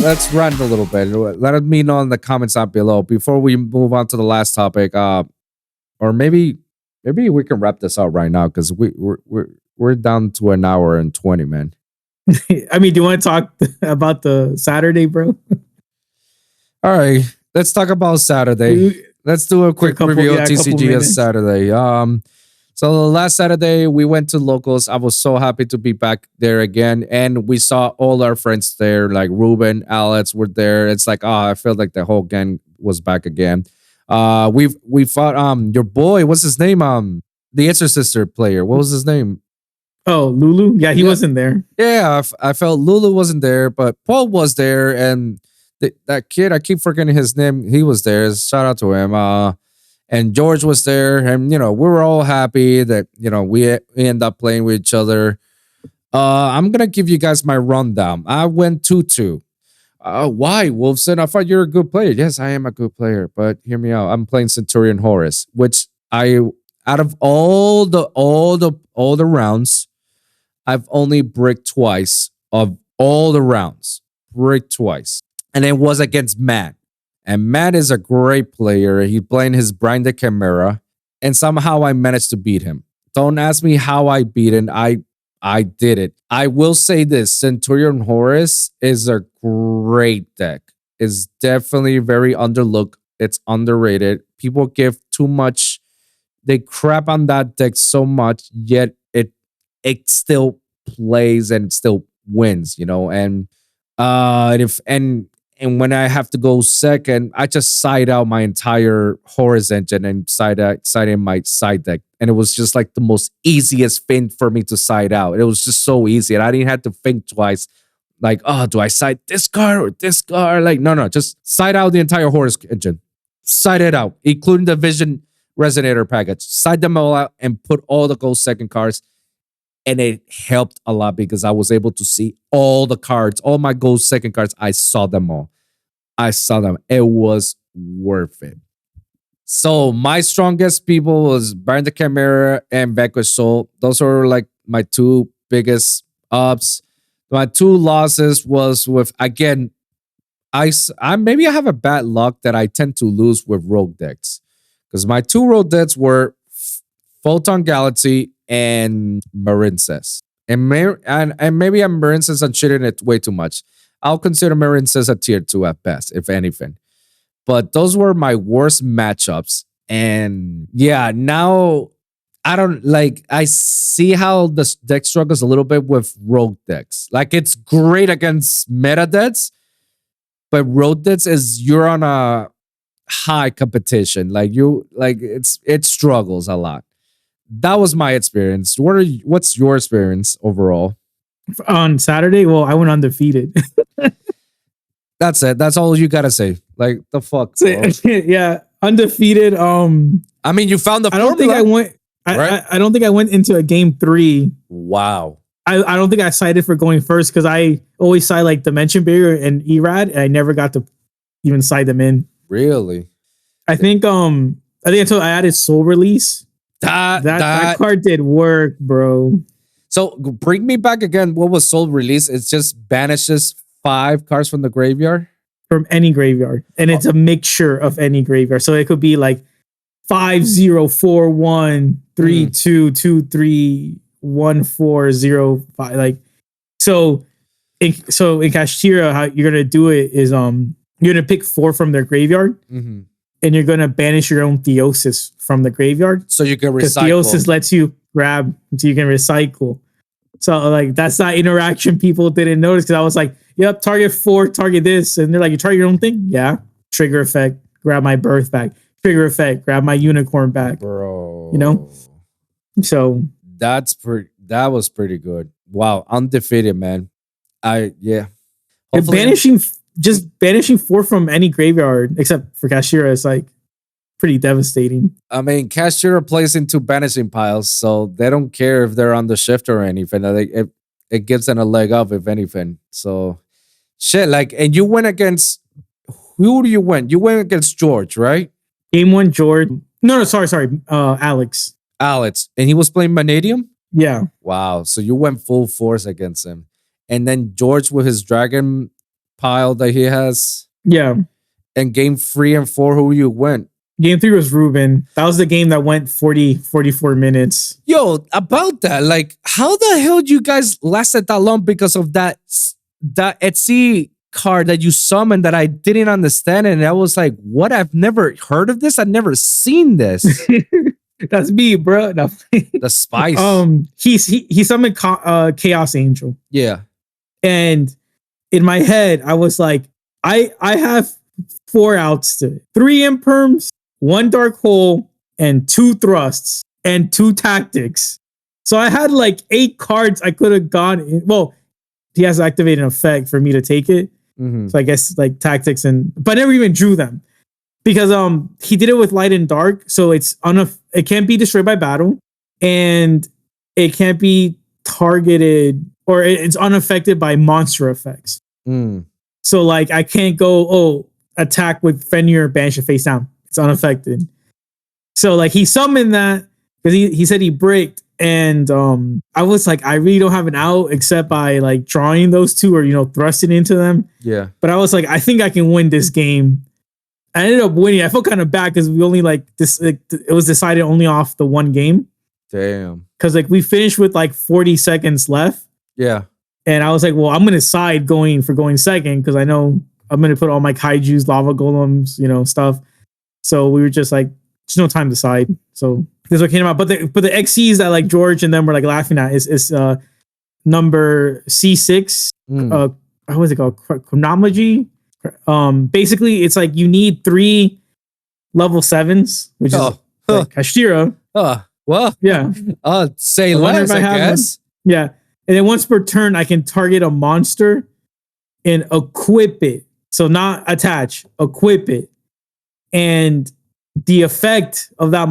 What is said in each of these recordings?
let's rant a little bit. Let me know in the comments down below before we move on to the last topic. Or maybe we can wrap this up right now because we're down to an hour and 20, man. I mean, do you want to talk about the Saturday, bro? All right, let's talk about Saturday. Let's do a quick review of TCG of Saturday. So last Saturday we went to locals. I was so happy to be back there again, and we saw all our friends there. Like Ruben, Alex were there. It's like, I felt like the whole gang was back again. We fought your boy. What's his name? The Exorcister player. What was his name? Oh, Lulu. Yeah, he wasn't there. Yeah, I felt Lulu wasn't there, but Paul was there, and that kid, I keep forgetting his name. He was there. Shout out to him. And George was there, and we were all happy that we end up playing with each other. I'm gonna give you guys my rundown. I went 2-2. Why, Wolfson? I thought you were a good player. Yes, I am a good player, but hear me out. I'm playing Centurion Horus, which out of all the rounds, I've only bricked twice of all the rounds. Bricked twice, and it was against Matt. And Matt is a great player. He's playing his Brian the Chimera, and somehow I managed to beat him. Don't ask me how I beat him. I did it. I will say this: Centurion Horus is a great deck. It's definitely very underlooked. It's underrated. People give too much. They crap on that deck so much, yet it still plays and it still wins. And when I have to go second, I just side out my entire Horus engine and side in my side deck. And it was just like the most easiest thing for me to side out. It was just so easy. And I didn't have to think twice. Like, do I side this card or this card? Like, no, just side out the entire Horus engine. Side it out, including the Vision Resonator package. Side them all out and put all the gold second cards. And it helped a lot because I was able to see all the cards, all my gold second cards. I saw them all. It was worth it. So my strongest people was Baron the Chimera and Vanquish Soul. Those were like my two biggest ups. My two losses was with, again, I maybe I have a bad luck that I tend to lose with rogue decks. Because my two rogue decks were Photon Galaxy and Marincess. And maybe I'm Marincess and shitting it way too much. I'll consider Marincess a tier 2 at best, if anything. But those were my worst matchups. And yeah, now I see how the deck struggles a little bit with rogue decks. Like, it's great against meta decks, but rogue decks you're on a high competition. It struggles a lot. That was my experience. What's your experience overall? On Saturday, well, I went undefeated. That's it. That's all you gotta say. Like, the fuck. Yeah, undefeated. I mean, you found the formula. I don't think I went. I don't think I went into a game 3. Wow. I don't think I sided for going first because I always side like Dimension Barrier and Erad, and I never got to even side them in. Really? I think until I added Soul Release. That card did work, bro. So bring me back again. What was Soul Release? It just banishes 5 cards from the graveyard? From any graveyard. And it's a mixture of any graveyard. So it could be like 5-0-4-1, 3-2, 2-3, 1-4-0-5. Like, so in Kashtira, how you're gonna do it is you're gonna pick 4 from their graveyard. Mm-hmm. And you're gonna banish your own Theosis from the graveyard. So you can recycle. Because Theosis lets you grab, so you can recycle. So like, that's that interaction people didn't notice, because I was like, yep, target 4, target this. And they're like, you target your own thing? Yeah. Trigger effect, grab my birth back. Trigger effect, grab my unicorn back. Bro. So that was pretty good. Wow. Undefeated, man. Yeah. Banishing 4 from any graveyard except for Kashtira is like pretty devastating. I mean, Kashtira plays into banishing piles, so they don't care if they're on the shift or anything. It gives them a leg up, if anything. So shit, like, and you went against, who do you win? You went against George, right? Game 1, George. No, sorry. Alex. And he was playing Vanadium? Yeah. Wow. So you went full force against him. And then George with his Dragon pile that he has. Yeah. And game 3 and 4, who you went? Game 3 was Ruben. That was the game that went 44 minutes. Yo, about that, like, how the hell you guys lasted that long because of that Etsy card that you summoned that I didn't understand? And I was like, what? I've never heard of this. I've never seen this. That's me, bro. No. The spice. He summoned Chaos Angel. Yeah. And in my head, I was like, I have 4 outs to it. 3 imperms, 1 dark hole, and 2 thrusts, and 2 tactics. So I had like 8 cards I could have gone in. Well, he has to activate an effect for me to take it. Mm-hmm. So I guess like tactics but I never even drew them. Because he did it with light and dark. So it can't be destroyed by battle. And it can't be targeted, or it's unaffected by monster effects. Mm. So like I can't go, attack with Fenrir Banshee face down. It's unaffected. So like he summoned that because he said he bricked, and I was like, I really don't have an out except by like drawing those 2 or thrusting into them. Yeah. But I was like, I think I can win this game. I ended up winning. I felt kind of bad because we only it was decided only off the 1 game. Damn. Because like we finished with like 40 seconds left. Yeah. And I was like, well, I'm gonna side going second because I know I'm gonna put all my kaijus, lava golems, stuff. So we were just like, there's no time to side. So this is what came out. But the XCs that like George and them were like laughing at is number C6. What was it called? Chronology. Basically, it's like you need 3 level 7s, which is like Kashira. Well, yeah. Say less, I guess. Yeah. And then once per turn, I can target a monster and equip it. So not attach, equip it. And the effect of that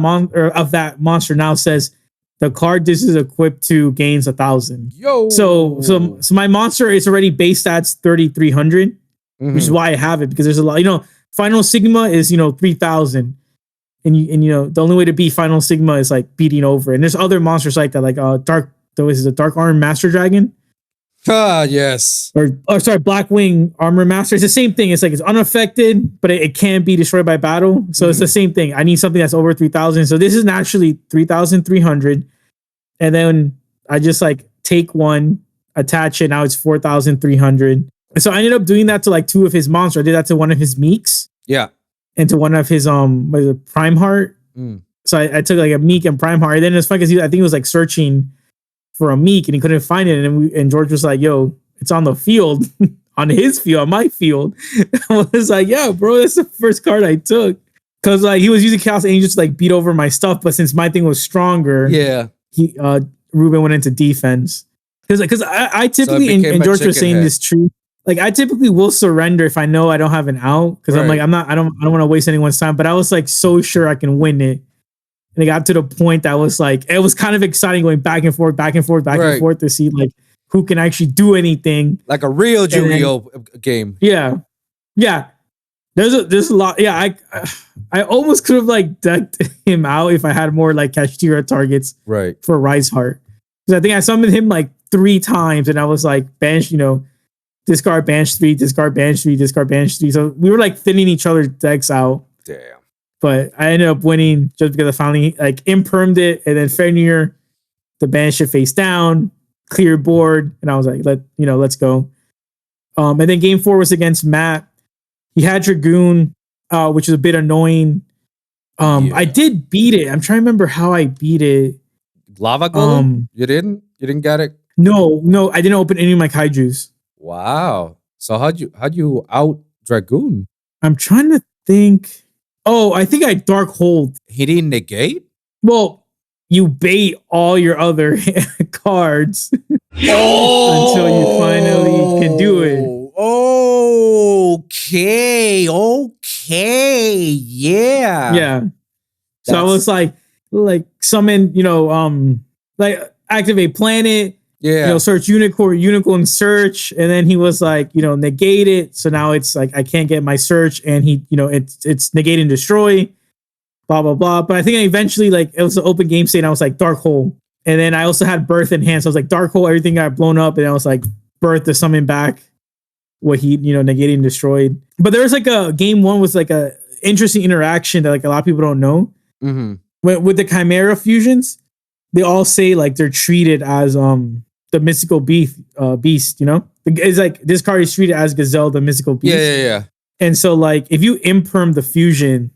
monster now says the card this is equipped to gains 1,000. Yo. So my monster is already base stats 3,300, which is why I have it, because there's a lot. Final Sigma is 3,000, and the only way to beat Final Sigma is like beating over. And there's other monsters like that, like the Dark Arm Master Dragon. Yes. Or sorry, Blackwing Armor Master. It's the same thing. It's like it's unaffected, but it can be destroyed by battle. So it's the same thing. I need something that's over 3,000. So this is naturally 3,300. And then I just like take 1, attach it. Now it's 4,300. And so I ended up doing that to like 2 of his monsters. I did that to one of his Meeks. Yeah. And to one of his Prime Heart. So I took like a Meek and Prime Heart. And then it's fun because I think he was like searching for a Meek and he couldn't find it. And George was like, yo, it's on the field, on his field, on my field. I was like, yeah, bro, that's the first card I took. Cause like he was using Chaos Angels to like beat over my stuff. But since my thing was stronger, Ruben went into defense. Cause I typically, and George was saying this true. Like I typically will surrender if I know I don't have an out. Cause I'm like, I don't want to waste anyone's time, but I was like so sure I can win it. And it got to the point that was like, it was kind of exciting going back and forth to see like who can actually do anything. Like a real Yu-Gi-Oh game. Yeah. Yeah. There's a lot. Yeah. I almost could have like decked him out if I had more like Kashtira targets for Rise Heart. Because I think I summoned him like 3 times and I was like, Bansh, discard Bansh 3, discard Bansh 3, discard Bansh 3. So we were like thinning each other's decks out. Damn. But I ended up winning just because I finally like impermed it, and then Fenrir, the Bansh should face down, clear board, and I was like, let's go. And then game 4 was against Matt. He had Dragoon, which is a bit annoying. I did beat it. I'm trying to remember how I beat it. Lava Golem? You didn't get it? No, I didn't open any of my kaijus. Wow. So how'd you out Dragoon? I'm trying to think. Oh, I think I dark hold. He didn't negate? Well, you bait all your other cards until you finally can do it. Okay. Yeah. Yeah. So I was like summon, like activate planet. Yeah. Search unicorn search. And then he was like, negate it. So now it's like, I can't get my search, and he, it's negate and destroy, blah, blah, blah. But I think eventually like it was an open game state and I was like dark hole. And then I also had birth in hand. So I was like dark hole, everything got blown up. And I was like birth to summon back what he, negated and destroyed. But there's like a game one was like a interesting interaction that like a lot of people don't know. Mm-hmm. With the Chimera fusions, they all say like they're treated as the mystical beast. It's like this card is treated as Gazelle, the mystical beast. Yeah. And so like if you imperm the fusion,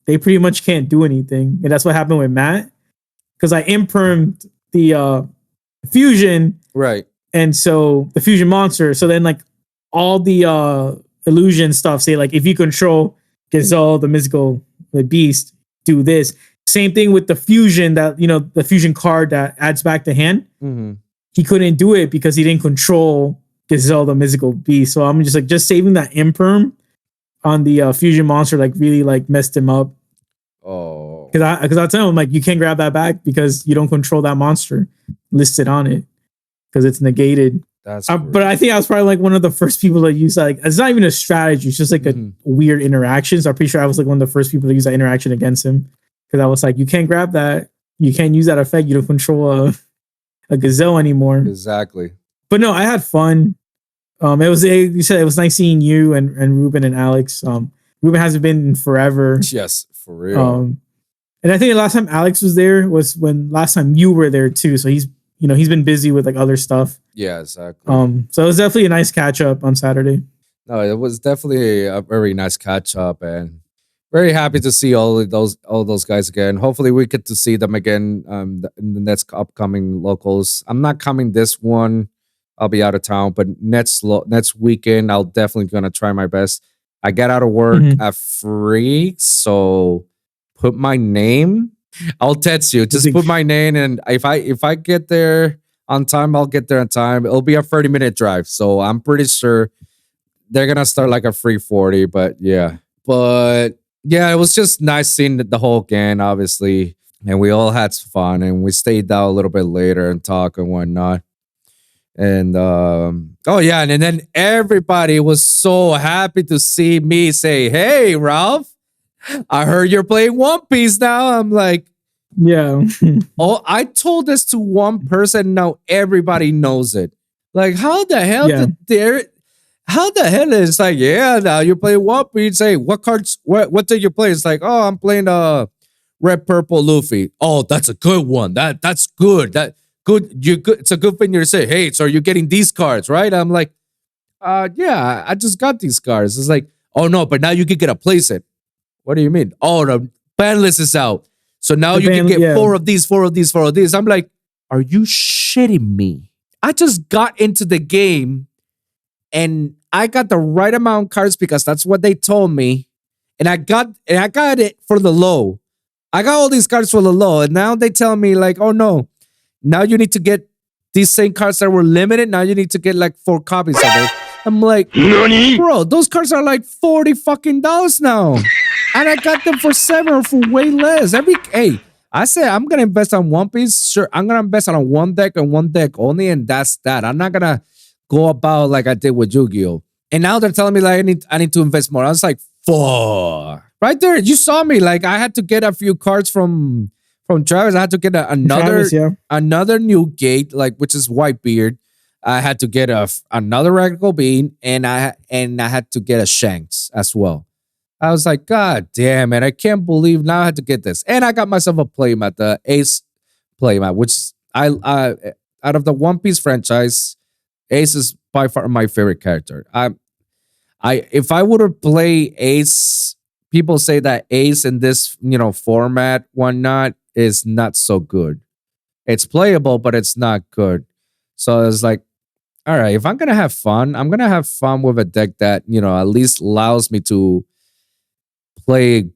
they pretty much can't do anything. And that's what happened with Matt. Because I impermed the fusion. Right. And so the fusion monster. So then like all the illusion stuff say like if you control Gazelle, the mystical beast, do this. Same thing with the fusion that, the fusion card that adds back the hand. Mm-hmm. He couldn't do it because he didn't control Gazelle, the mystical beast. So I'm just saving that imperm on the fusion monster, like really like messed him up. Oh. Because I tell him like you can't grab that back because you don't control that monster listed on it because it's negated. But I think I was probably like one of the first people to use that. Like, it's not even a strategy; it's just like a weird interaction. So I'm pretty sure I was like one of the first people to use that interaction against him because I was like, you can't grab that, you can't use that effect, you don't control a Gazelle anymore. Exactly. But no, I had fun. You said it was nice seeing you and Ruben and Alex. Ruben hasn't been in forever. Yes, for real. And I think the last time Alex was there was when last time you were there too. So he's been busy with like other stuff. Yeah, exactly. So it was definitely a nice catch up on Saturday. No, it was definitely a very nice catch up, and very happy to see all those guys again. Hopefully, we get to see them again in the next upcoming locals. I'm not coming this one; I'll be out of town. But next weekend, I'll definitely gonna try my best. I get out of work at 3, so put my name. I'll text you. Just put my name, and if I get there on time, I'll get there on time. It'll be a 30-minute drive, so I'm pretty sure they're gonna start like a 3:40. But yeah, it was just nice seeing the whole gang, obviously, and we all had fun, and we stayed down a little bit later and talk and whatnot. And and then everybody was so happy to see me say, "Hey, Ralph, I heard you're playing One Piece now." I'm like, yeah. I told this to one person. Now everybody knows it. Like, how the hell how the hell is like, yeah, now you're playing One Piece. Hey, what cards, what did you play? It's like, oh, I'm playing Red Purple Luffy. Oh, that's a good one. That's good. Good. It's a good thing to say. Hey, so you're getting these cards, right? I'm like, yeah, I just got these cards. It's like, oh no, but now you can get a playset. What do you mean? Oh, the ban list is out. So now you can get 4 of these, 4 of these, 4 of these. I'm like, are you shitting me? I just got into the game and I got the right amount of cards because that's what they told me. And I got it for the low. I got all these cards for the low. And now they tell me like, oh no, now you need to get these same cards that were limited. Now you need to get like 4 copies of it. I'm like, Nani? Bro, those cards are like $40 fucking now. And I got them for 7 or for way less. I said I'm gonna invest on One Piece. Sure, I'm gonna invest on one deck and one deck only, and that's that. I'm not gonna go about like I did with Yu-Gi-Oh. And now they're telling me like I need to invest more. I was like, fuck. Right there, you saw me. Like I had to get a few cards from Travis. I had to get another new gate, like which is Whitebeard. I had to get another Radical Bean, and I had to get a Shanks as well. I was like, God damn it, I can't believe now I had to get this. And I got myself a playmat, the Ace playmat, which I out of the One Piece franchise, Ace is by far my favorite character. If I would have played Ace, people say that Ace in this format, whatnot, is not so good. It's playable, but it's not good. So I was like, all right, if I'm gonna have fun, I'm gonna have fun with a deck that at least allows me to play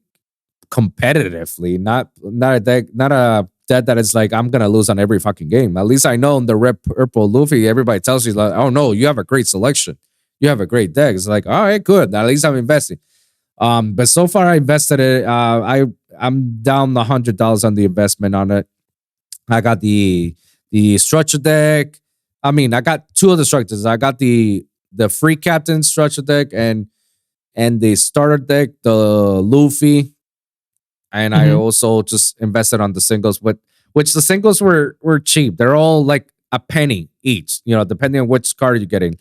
competitively, not a deck that is like I'm gonna lose on every fucking game. At least I know in the Red Purple Luffy, everybody tells you like, oh no, you have a great selection, you have a great deck. It's like, all right, good. At least I'm investing. But so far I invested it. I'm down $100 on the investment on it. I got the structure deck. I mean, I got 2 of the structures. I got the free captain structure deck and the starter deck, the Luffy. And I also just invested on the singles, which the singles were cheap. They're all like a penny each, depending on which card you're getting.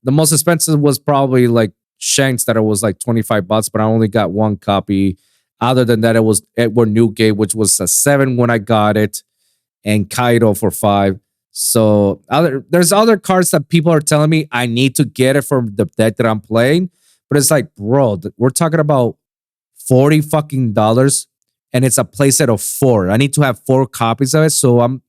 The most expensive was probably like Shanks, that it was like $25, but I only got one copy. Other than that, it was Edward Newgate, which was a 7 when I got it, and Kaido for 5. So there's other cards that people are telling me I need to get it from the deck that I'm playing, but it's like, bro, we're talking about $40 fucking dollars, and it's a playset of 4. I need to have 4 copies of it, so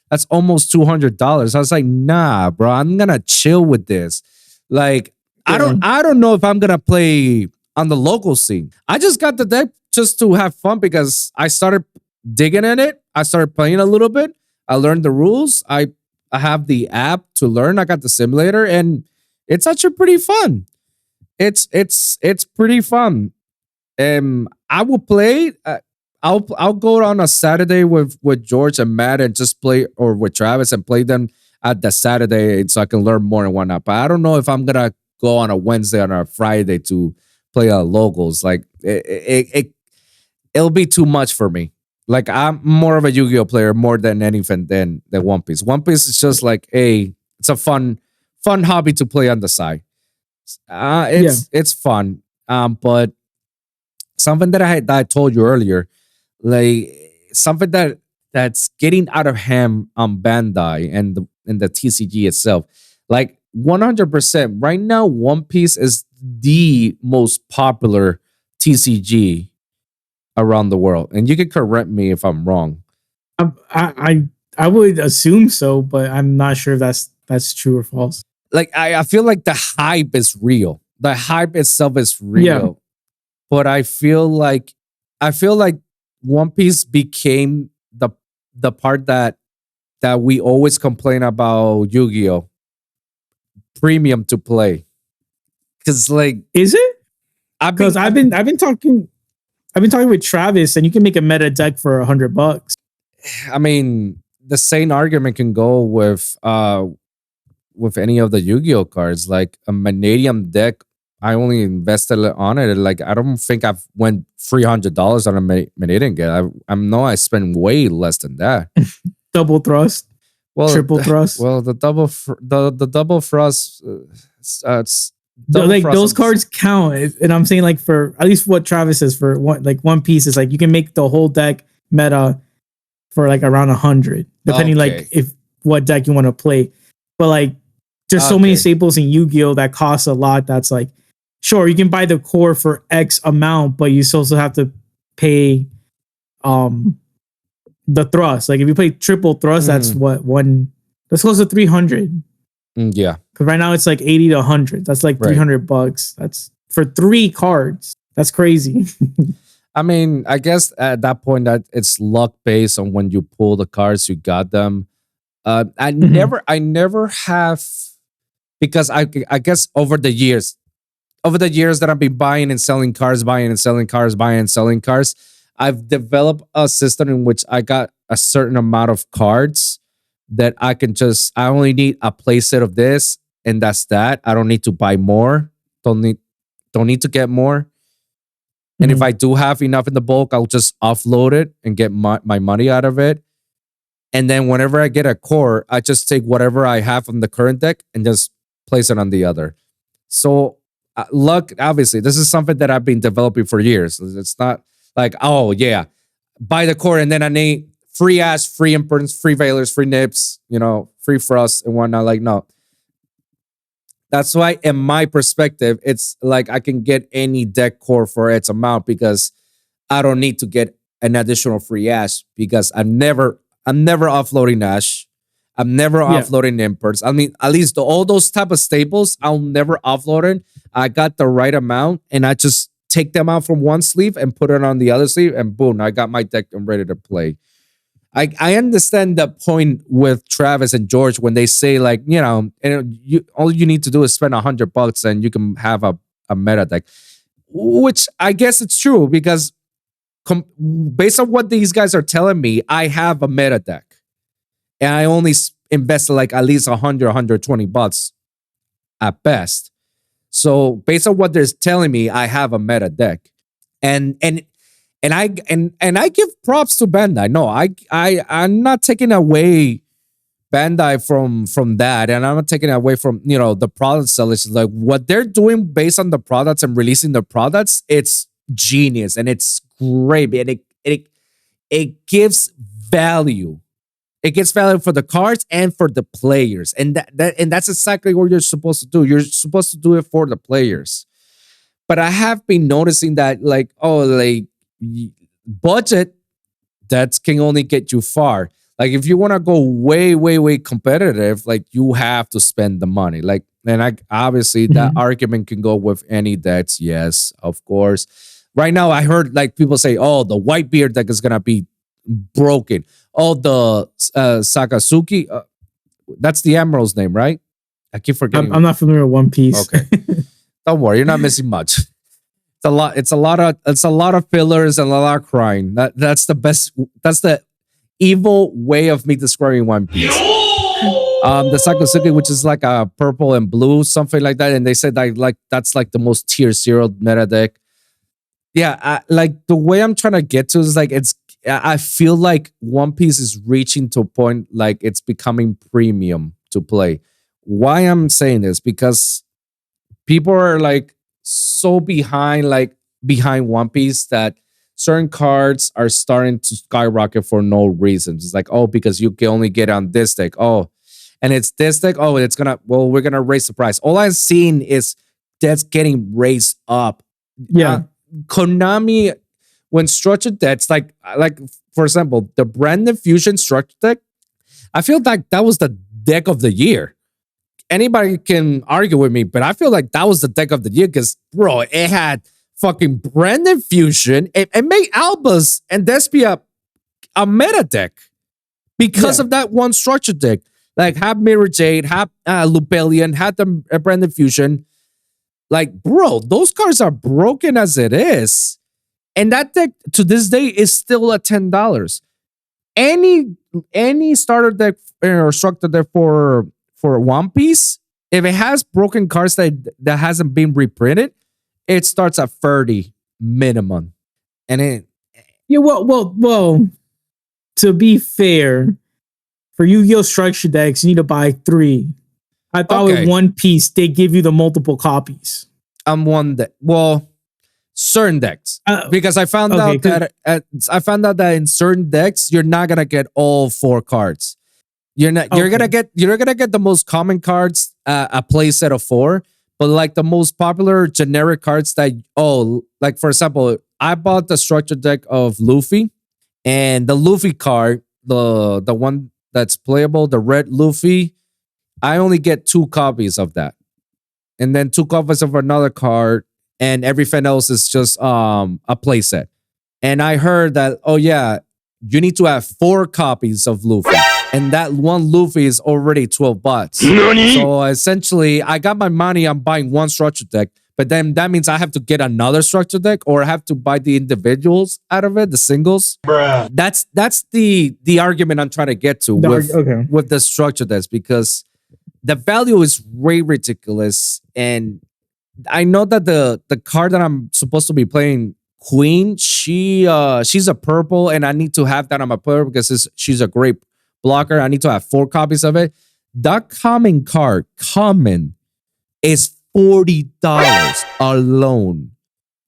that's almost $200. I was like, nah, bro, I'm gonna chill with this. Like, I don't know if I'm gonna play on the local scene. I just got the deck just to have fun because I started digging in it. I started playing a little bit. I learned the rules. I have the app to learn. I got the simulator, and it's actually pretty fun. It's pretty fun. I will play. I'll go on a Saturday with George and Matt and just play, or with Travis and play them at the Saturday so I can learn more and whatnot. But I don't know if I'm gonna go on a Wednesday or a Friday to play locals. Like it'll be too much for me. Like I'm more of a Yu-Gi-Oh player more than anything than One Piece. One Piece is just like it's a fun hobby to play on the side. It's fun. But something that I told you earlier, like something that's getting out of hand on Bandai and the TCG itself. Like 100% right now, One Piece is the most popular TCG around the world, and you can correct me if I'm wrong. I would assume so, but I'm not sure if that's true or false. Like I feel like the hype is real. The hype itself is real. Yeah. But I feel like One Piece became the part that we always complain about Yu-Gi-Oh! Premium to play. Cause like, is it? Because I've been talking with Travis, and you can make a meta deck for $100. I mean, the same argument can go with any of the Yu-Gi-Oh cards. Like a Manadium deck, I only invested on it. Like I don't think I've went $300 on a Manadium deck. I know I spent way less than that. Double thrust, triple thrust. Well, the double thrust. Like those cards count, and I'm saying like for at least what Travis says for One Piece is like you can make the whole deck meta for like around 100, depending like if what deck you want to play. But like there's so many staples in Yu-Gi-Oh that cost a lot. That's like, sure, you can buy the core for X amount, but you also have to pay the thrust. Like if you play triple thrust, that's that's close to 300. Yeah. Because right now it's like 80 to 100. That's like $300. That's for 3 cards. That's crazy. I mean, I guess at that point that it's luck based on when you pull the cards, you got them. I never have, because I guess over the years that I've been buying and selling cards, I've developed a system in which I got a certain amount of cards that I only need a playset of this, and that's that. I don't need to buy more. Don't need to get more. And if I do have enough in the bulk, I'll just offload it and get my money out of it. And then whenever I get a core, I just take whatever I have from the current deck and just place it on the other. So luck, obviously, this is something that I've been developing for years. It's not like, oh yeah, buy the core and then I need free Ash, free Importance, free Veilers, free Nips, free Frost and whatnot. Like, no. That's why, in my perspective, it's like I can get any deck core for its amount because I don't need to get an additional free Ash because I'm never offloading Ash. I'm never offloading Imports. I mean, at least all those type of staples, I'll never offload it. I got the right amount and I just take them out from one sleeve and put it on the other sleeve and boom, I got my deck. I'm ready to play. I understand the point with Travis and George when they say like, all you need to do is spend $100 and you can have a meta deck, which I guess it's true because based on what these guys are telling me, I have a meta deck and I only invested like at least $120 at best. So based on what they're telling me, I have a meta deck, and I give props to Bandai. No, I'm not taking away Bandai from that, and I'm not taking it away from the product sellers. Like what they're doing based on the products and releasing the products, it's genius and it's great, and it gives value. It gives value for the cards and for the players, and that's exactly what you're supposed to do. You're supposed to do it for the players. But I have been noticing that, like, budget that can only get you far. Like, if you want to go way, way, way competitive, like, you have to spend the money. Like, and obviously that argument can go with any decks. Yes, of course. Right now, I heard like people say, "Oh, the Whitebeard deck is gonna be broken." Oh, the Sakazuki. That's the Emerald's name, right? I keep forgetting. I'm not familiar with One Piece. Okay, don't worry, you're not missing much. It's a lot. It's a lot of fillers and a lot of crying. That's the best. That's the evil way of me describing One Piece. The Sakazuki, which is like a purple and blue, something like that, and they said that's like the most tier 0 meta deck. Yeah, like the way I'm trying to get to is like I feel like One Piece is reaching to a point like it's becoming premium to play. Why I'm saying this? Because people are like so behind One Piece that certain cards are starting to skyrocket for no reason. It's like, oh, because you can only get on this deck. Oh, and it's this deck. Oh, we're gonna raise the price. All I've seen is that's getting raised up. Yeah. Konami, when structured decks, like for example, the Brandon Fusion structured deck, I feel like that was the deck of the year. Anybody can argue with me, but I feel like that was the deck of the year because, bro, it had fucking Brandon Fusion. It made Albus and Despia a meta deck because of that one structured deck. Like, have Mirror Jade, have Lupelian, had the Brandon Fusion. Like, bro, those cards are broken as it is. And that deck to this day is still at $10. Any starter deck or structure deck for One Piece, if it has broken cards that hasn't been reprinted, it starts at 30 minimum. And well, to be fair, for Yu-Gi-Oh! Structure decks, you need to buy 3. I thought with One Piece, they give you the multiple copies. Certain decks, because I found out that in certain decks you're not gonna get all 4 cards. You're gonna get the most common cards, a play set of 4, but like the most popular generic cards that like for example, I bought the structure deck of Luffy, and the Luffy card, the one that's playable, the red Luffy, I only get 2 copies of that, and then 2 copies of another card. And everything else is just a playset. And I heard that, you need to have 4 copies of Luffy. And that one Luffy is already $12. So essentially, I got my money on buying one structure deck. But then that means I have to get another structure deck, or I have to buy the individuals out of it, the singles. Bruh. That's the argument I'm trying to get to with the structure decks, because the value is way ridiculous. And I know that the card that I'm supposed to be playing, Queen, she's a purple, and I need to have that on my player because she's a great blocker. I need to have 4 copies of it. That common card, is $40 alone,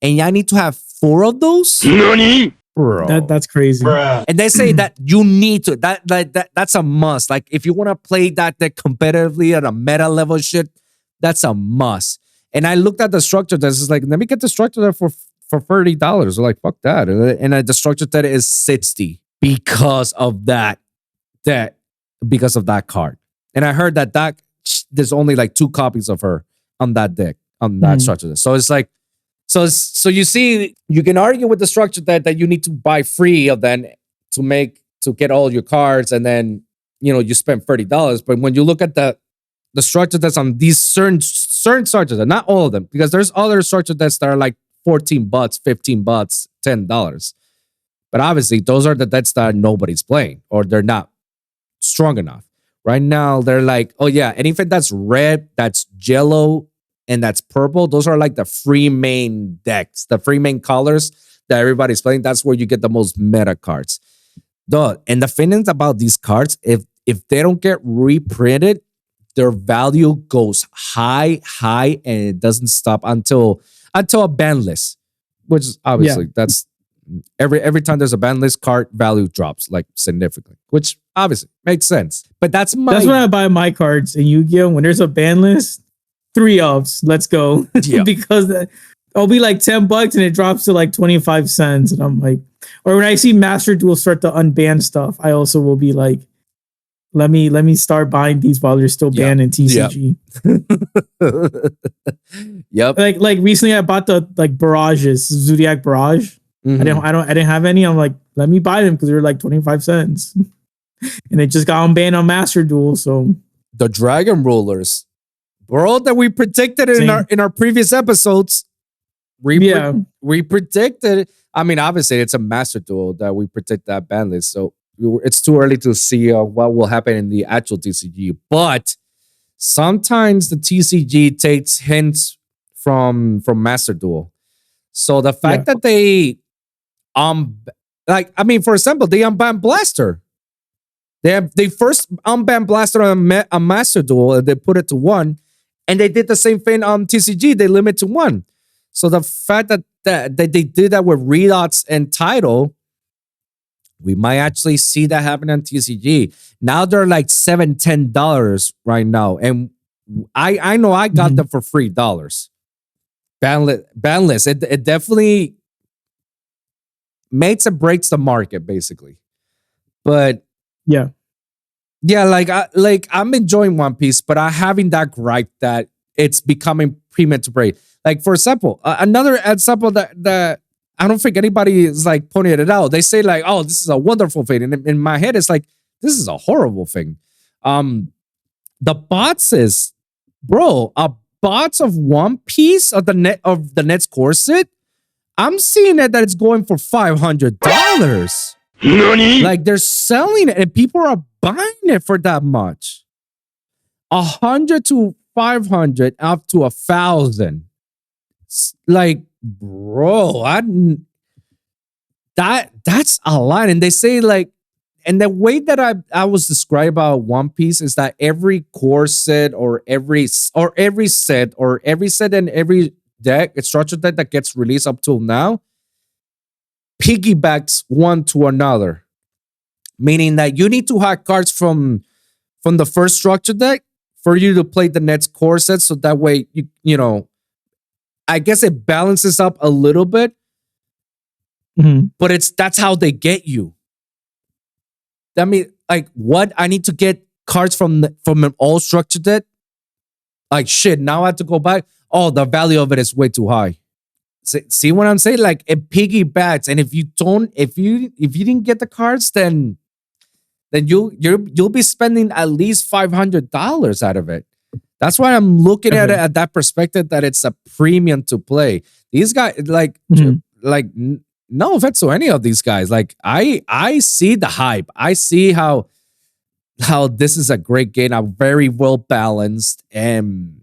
and I need to have 4 of those. Nani? Bro, that's crazy. Bruh. And they say that you need to that's a must. Like, if you want to play that deck competitively at a meta level shit, that's a must. And I looked at the structure that is like, let me get the structure there for $30. They're like, fuck that. And the structure that is $60 because of that card. And I heard that there's only like 2 copies of her on that deck, on that structure. So it's like, so you see, you can argue with the structure that you need to buy 3 of them to get all your cards, and then you spend $30. But when you look at the structure that's on these certain structures, not all of them, because there's other structure decks that are like $14, $15, $10. But obviously, those are the decks that nobody's playing, or they're not strong enough. Right now, they're like, anything that's red, that's yellow, and that's purple, those are like the 3 main decks, the 3 main colors that everybody's playing. That's where you get the most meta cards. And the thing about these cards, if if they don't get reprinted, their value goes high, high, and it doesn't stop until a ban list, which is obviously that's every time there's a ban list, card value drops like significantly, which obviously makes sense. But that's when I buy my cards in Yu-Gi-Oh! When there's a ban list, 3 ups, let's go. Yeah. Because it'll be like $10 and it drops to like 25 cents. And I'm like, or when I see Master Duel start to unban stuff, I also will be like, let me start buying these while they're still banned in TCG. Yep. Like recently I bought the like Barrages, Zodiac Barrage. Mhm. I didn't have any. I'm like, let me buy them because they're like 25 cents. And it just got unbanned on Master Duel. So the Dragon Rulers, bro, that we predicted in our previous episodes. We predicted. I mean, obviously, it's a Master Duel that we predict that ban list. So it's too early to see what will happen in the actual TCG. But sometimes the TCG takes hints from Master Duel. So the fact that they like, I mean, for example, they unbanned Blaster. They first unbanned Blaster on a Master Duel and they put it to 1. And they did the same thing on TCG. They limit to 1. So the fact that they did that with Redots and Title, we might actually see that happen on TCG. Now they're like $7-10 right now. And I know I got them for $3. Ban list. It definitely makes and breaks the market, basically. But yeah, like I'm enjoying One Piece, but I'm having that gripe that it's becoming premium to break. Like, for example, another example that I don't think anybody is like pointing it out. They say like, "Oh, this is a wonderful thing," and in my head, it's like, "This is a horrible thing." The bots is, bro, bots of One Piece of the next corset. I'm seeing it that it's going for $500. Like, they're selling it and people are buying it for that much. 100 to 500 up to 1,000. Like, bro, that's a lot. And they say like, and the way that I was described about One Piece is that every core set or every set and every deck, structure deck that gets released up till now, piggybacks one to another. Meaning that you need to have cards from the first structure deck for you to play the next core set. So that way, you know, I guess it balances up a little bit. But that's how they get you. That means, like, what? I need to get cards from an all structure deck? Like, shit, now I have to go back. Oh, the value of it is way too high. See what I'm saying? Like, it piggybacks, and if you didn't get the cards, then you'll be spending at least $500 out of it. That's why I'm looking at it at that perspective, that it's a premium to play. These guys, like no offense to any of these guys, like I see the hype. I see how this is a great game, a very well balanced, and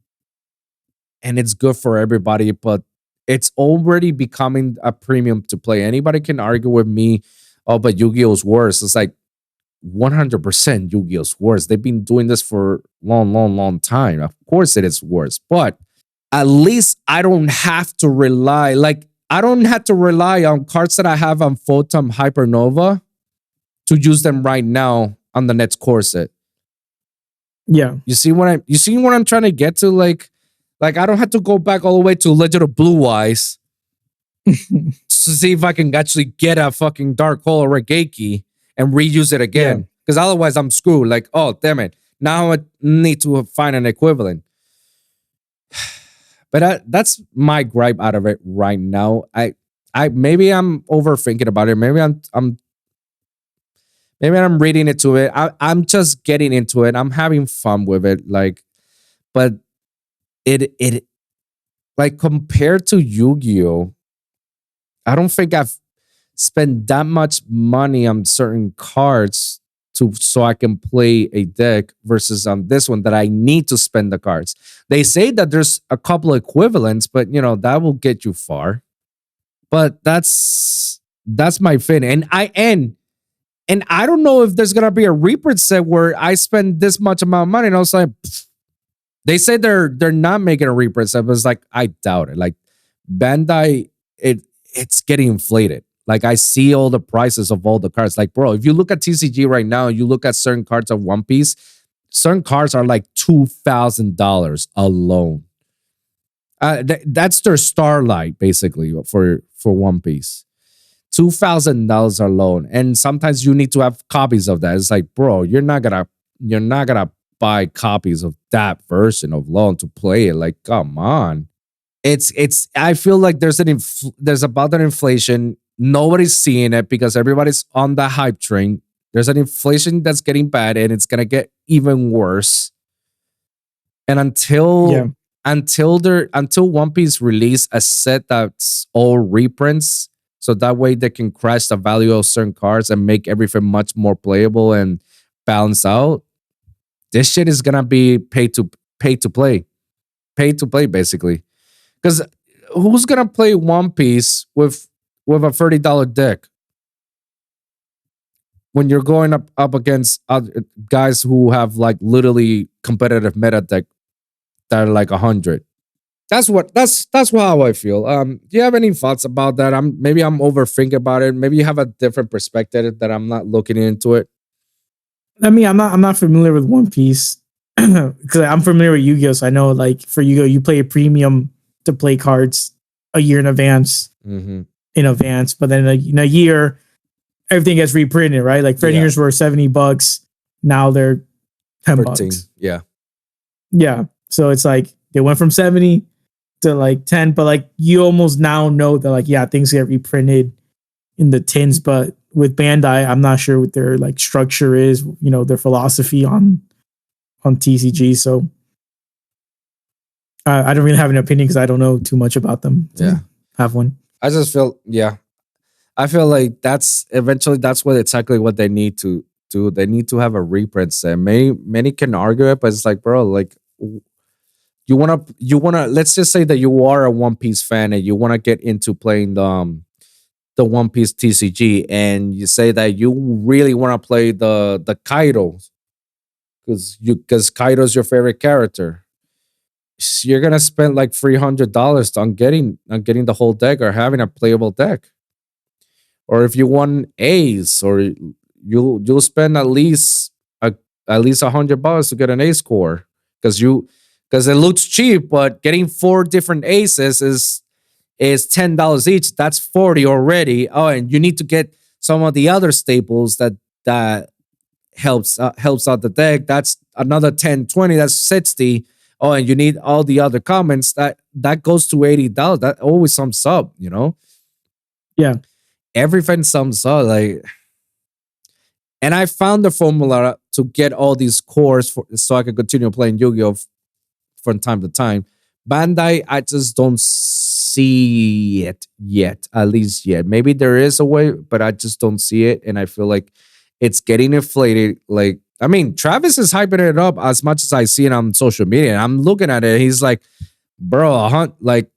it's good for everybody, but it's already becoming a premium to play. Anybody can argue with me, oh, but Yu-Gi-Oh's worse. It's like 100% Yu-Gi-Oh's worse. They've been doing this for long time. Of course it is worse, but at least I don't have to rely on cards that I have on Photon Hypernova to use them right now on the next core set. Yeah. You see what I'm trying to get to? Like I don't have to go back all the way to Legend of Blue Eyes to see if I can actually get a fucking Dark Hole or a Geiki and reuse it again. Because otherwise I'm screwed. Like, oh, damn it. Now I need to find an equivalent. But that's my gripe out of it right now. I maybe I'm overthinking about it. Maybe I'm reading into it. I'm just getting into it. I'm having fun with it. Like, but it like, compared to Yu-Gi-Oh, I don't think I've spent that much money on certain cards so I can play a deck versus on this one that I need to spend the cards. They say that there's a couple equivalents, but you know, that will get you far. But that's my thing. And And I don't know if there's gonna be a reprint set where I spend this much amount of money, and I was like, pfft. They say they're not making a reprint set, but it's like I doubt it. Like Bandai, it's getting inflated. Like I see all the prices of all the cards. Like, bro, if you look at TCG right now, you look at certain cards of One Piece, certain cards are like $2,000 alone. That's their Starlight basically for One Piece. $2,000 alone, and sometimes you need to have copies of that. It's like, bro, you're not gonna buy copies of that version of loan to play it. Like, come on. It's. I feel like there's about that inflation. Nobody's seeing it because everybody's on the hype train. There's an inflation that's getting bad, and it's gonna get even worse. And Yeah. until One Piece release a set that's all reprints, so that way they can crash the value of certain cards and make everything much more playable and balance out. This shit is gonna be pay to play basically. Because who's gonna play One Piece with a $30 deck when you're going up against other guys who have like literally competitive meta deck that are like 100? That's how I feel. Do you have any thoughts about that? Maybe I'm overthinking about it. Maybe you have a different perspective that I'm not looking into it. I mean, I'm not familiar with One Piece because I'm familiar with Yu-Gi-Oh. So I know, like, for Yu-Gi-Oh, you pay a premium to play cards a year in advance. Mm-hmm. But then in a year, everything gets reprinted, right? Like Fred Yeah. years were $70. Now they're $10. Yeah. Yeah. So it's like they went from 70 to like 10, but like you almost now know that, like, yeah, things get reprinted in the tens. But with Bandai, I'm not sure what their like structure is, their philosophy on TCG. So I don't really have an opinion because I don't know too much about them. Yeah. Have one. I just feel, yeah. I feel like that's what exactly what they need to do. They need to have a reprint set. Many can argue it, but it's like, bro, like you wanna let's just say that you are a One Piece fan and you wanna get into playing the One Piece TCG, and you say that you really wanna play the Kaido because Kaido's your favorite character. You're gonna spend like $300 on getting the whole deck or having a playable deck. Or if you want Ace, or you'll spend at least $100 to get an Ace core because it looks cheap, but getting four different Aces is $10 each. That's 40 already. Oh, and you need to get some of the other staples that helps out the deck. That's another 10, 20. That's 60. Oh, and you need all the other comments. That goes to $80. That always sums up, Yeah. Everything sums up. Like, and I found the formula to get all these cores so I could continue playing Yu-Gi-Oh from time to time. Bandai, I just don't see it yet, at least yet. Maybe there is a way, but I just don't see it. And I feel like it's getting inflated. Like, I mean, Travis is hyping it up as much as I see it on social media. And I'm looking at it. He's like, bro, like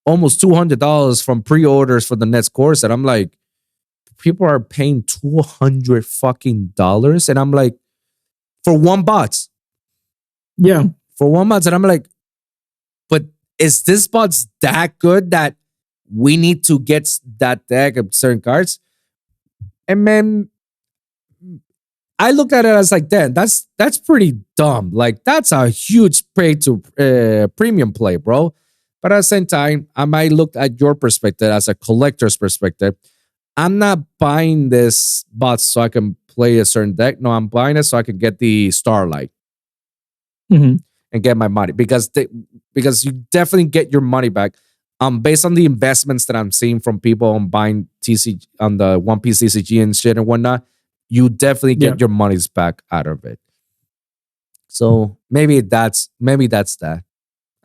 almost $200 from pre-orders for the next course. And I'm like, people are paying $200 fucking dollars. And I'm like, for one box. Yeah. For one box. And I'm like, but is this box that good that we need to get that deck of certain cards? And man, I looked at it as like, damn, that's pretty dumb. Like, that's a huge pay to premium play, bro. But at the same time, I might look at your perspective as a collector's perspective. I'm not buying this box so I can play a certain deck. No, I'm buying it so I can get the Starlight Mm-hmm. and get my money because you definitely get your money back. Based on the investments that I'm seeing from people on buying TCG on the One Piece TCG and shit and whatnot, you definitely get your money's back out of it. So maybe that's that.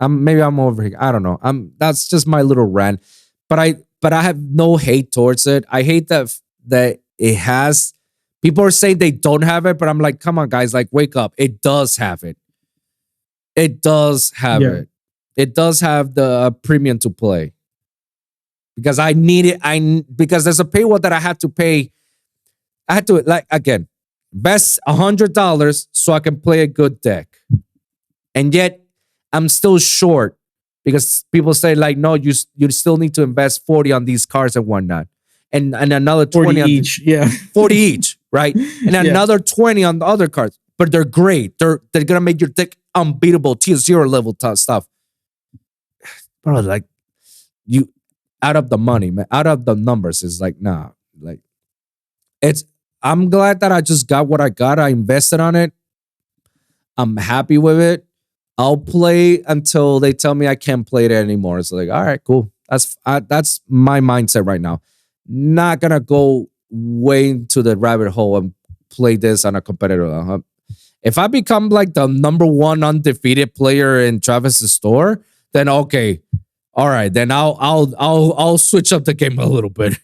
Maybe I'm over here. I don't know. That's just my little rant. But I have no hate towards it. I hate that it has. People are saying they don't have it, but I'm like, come on, guys, like wake up. It does have it. It does have it. It does have the premium to play. Because I need it. Because there's a paywall that I had to pay I had to like again invest $100 so I can play a good deck, and yet I'm still short because people say like, no, you still need to invest 40 on these cards and whatnot, and another 20 on each. Yeah. 40 each, right? And Yeah. another 20 on the other cards. But they're great. They're gonna make your deck unbeatable, tier 0 level stuff. Bro, like you out of the money, man, out of the numbers is like, nah. Like it's I'm glad that I just got what I got. I invested on it. I'm happy with it. I'll play until they tell me I can't play it anymore. It's like, all right, cool. That's my mindset right now. Not gonna go way into the rabbit hole and play this on a competitor. If I become like the number one undefeated player in Travis's store, then okay, all right, then I'll switch up the game a little bit.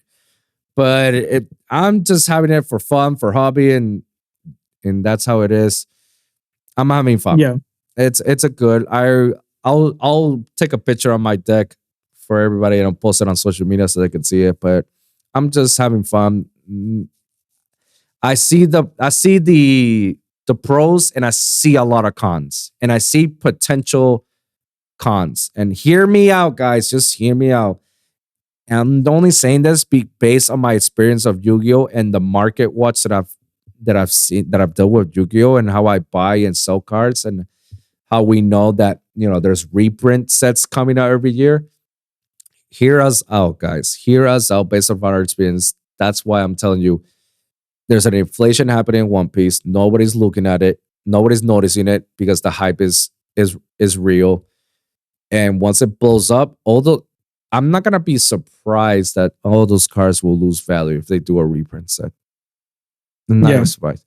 But I'm just having it for fun, for hobby, and that's how it is. I'm having fun. Yeah. It's a good. I'll take a picture on my deck for everybody and I'll post it on social media so they can see it. But I'm just having fun. I see the pros and I see a lot of cons and I see potential cons. And hear me out, guys. Just hear me out. And I'm only saying this based on my experience of Yu-Gi-Oh and the market watch that I've seen, that I've dealt with Yu-Gi-Oh and how I buy and sell cards and how we know that, there's reprint sets coming out every year. Hear us out, guys. Hear us out based on our experience. That's why I'm telling you, there's an inflation happening in One Piece. Nobody's looking at it. Nobody's noticing it because the hype is real. And once it blows up, I'm not gonna be surprised that all those cards will lose value if they do a reprint set. I'm not surprised.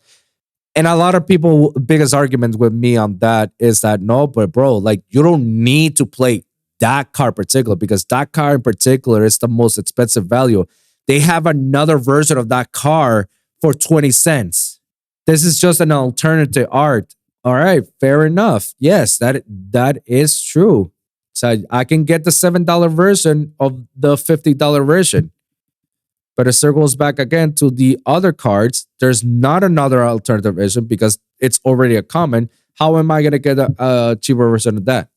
And a lot of people, biggest argument with me on that is that no, but bro, like you don't need to play that card particular because that card in particular is the most expensive value. They have another version of that card for 20 cents. This is just an alternative art. All right, fair enough. Yes, that is true. So I can get the $7 version of the $50 version. But it circles back again to the other cards. There's not another alternative version because it's already a common. How am I going to get a cheaper version of that?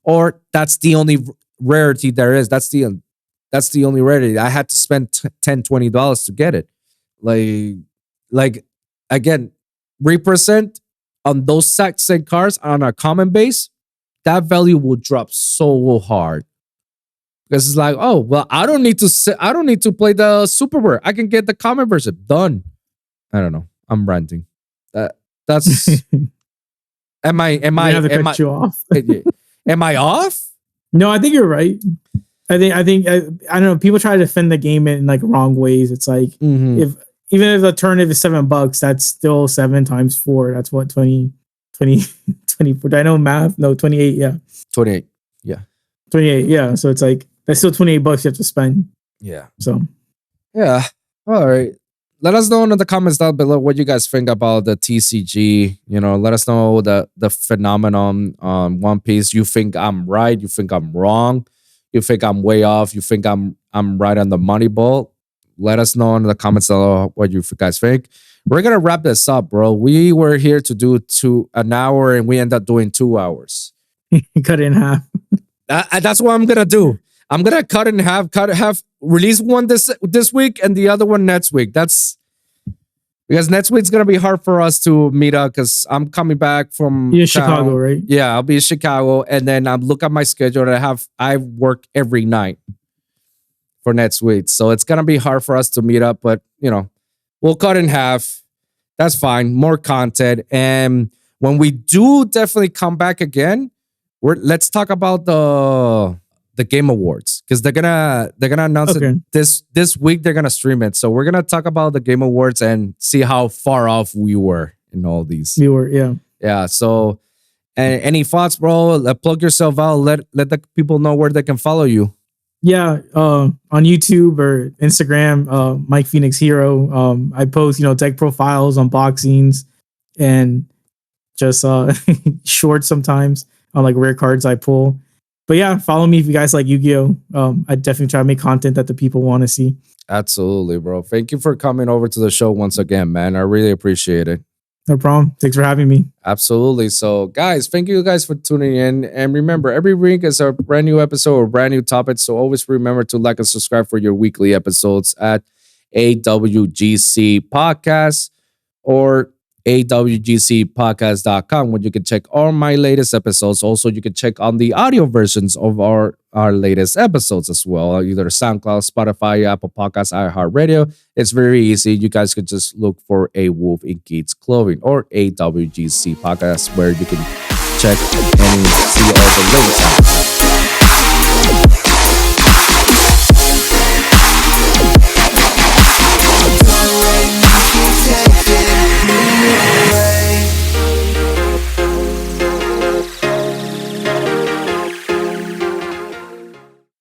Or that's the only rarity there is. That's the only rarity. I had to spend $10, $20 to get it. Like again, represent on those same cards on a common base, that value will drop so hard. Because it's like, oh well, I don't need to play the super rare. I can get the common version. Done. I don't know. I'm ranting. That's am I you off? Am I off? No, I think you're right. I don't know. People try to defend the game in like wrong ways. It's like if even if the alternative is $7, that's still 7 times 4. That's what 20, 24. Do I know math? No, 28. Yeah. 28. Yeah. 28. Yeah. So it's like that's still $28 you have to spend. Yeah. So yeah. All right. Let us know in the comments down below what you guys think about the TCG. Let us know the phenomenon on One Piece. You think I'm right? You think I'm wrong? You think I'm way off? You think I'm right on the money ball? Let us know in the comments below what you guys think. We're gonna wrap this up, bro. We were here to do an hour and we end up doing 2 hours. Cut it in half. That's what I'm gonna do. I'm gonna cut it in half. Release one this week and the other one next week. That's because next week's gonna be hard for us to meet up because I'm coming back from Chicago, right? Yeah, I'll be in Chicago, and then I'm look at my schedule and I work every night for next week, so it's gonna be hard for us to meet up. But we'll cut in half. That's fine. More content, and when we do definitely come back again, let's talk about the Game Awards because they're gonna announce it this week. They're gonna stream it, so we're gonna talk about the Game Awards and see how far off we were in all these. We were, yeah. So, any thoughts, bro? Plug yourself out. Let the people know where they can follow you. Yeah, on YouTube or Instagram, Mike Phoenix Hero. I post deck profiles, unboxings, and just shorts sometimes on like rare cards I pull. But yeah, follow me if you guys like Yu-Gi-Oh. I definitely try to make content that the people want to see. Absolutely, bro. Thank you for coming over to the show once again, man. I really appreciate it. No problem. Thanks for having me. Absolutely. So, guys, thank you guys for tuning in. And remember, every week is a brand new episode or brand new topic. So always remember to like and subscribe for your weekly episodes at AWGC Podcast or awgcpodcast.com, where you can check all my latest episodes. Also, you can check on the audio versions of our latest episodes as well, either SoundCloud, Spotify, Apple Podcasts, iHeartRadio. It's very easy. You guys could just look for A Wolf in Geek's Clothing or AWGC Podcast, where you can check and see all the links out.